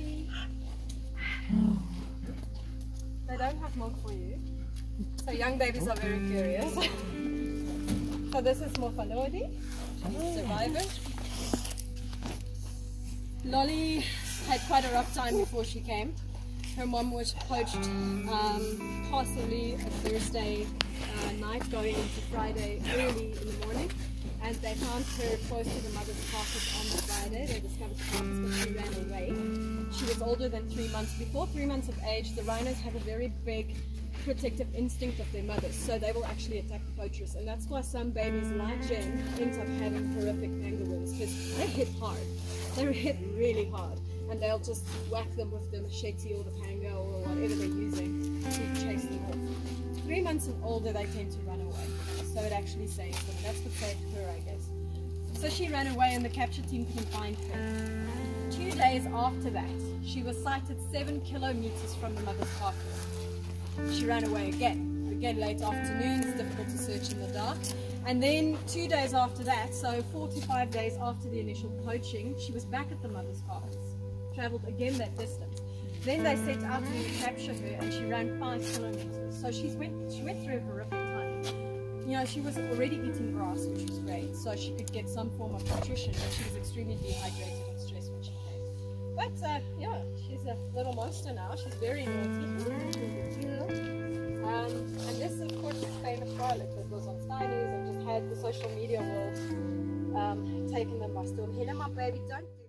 Lolly. They don't have milk for you. So young babies are very curious. So this is more for Lolly. She's survivor. Lolly had quite a rough time before she came. Her mom was poached possibly a Thursday night going into Friday early in the morning, and they found her close to the mother's carcass on the Friday. They discovered the carcass, but she ran away. She was older than 3 months. Before 3 months of age, the rhinos have a very big protective instinct of their mothers, so they will actually attack the poachers, and that's why some babies like Jen end up having horrific anger wounds, because they hit hard. They're hit really hard, and they'll just whack them with the machete or the panga or whatever they're using to chase them off. 3 months and older, they tend to run away, so it actually saves them. That's what saved her, I guess. So she ran away, and the capture team couldn't find her. 2 days after that, she was sighted 7 kilometers from the mother's carcass. She ran away again. Again, late afternoon, it's difficult to search in the dark. And then 2 days after that, so 4 to 5 days after the initial poaching, she was back at the mother's carcass. Travelled again that distance. Then they set out to capture her, and she ran 5 kilometers. So she went through a horrific time. You know, she was already eating grass, which was great, so she could get some form of nutrition, but she was extremely dehydrated and stressed when she came. But yeah, she's a little monster now. She's very naughty. And this, of course, is famous garlic that was on Sky News and just had the social media world taken them by storm. Hello, my baby, don't do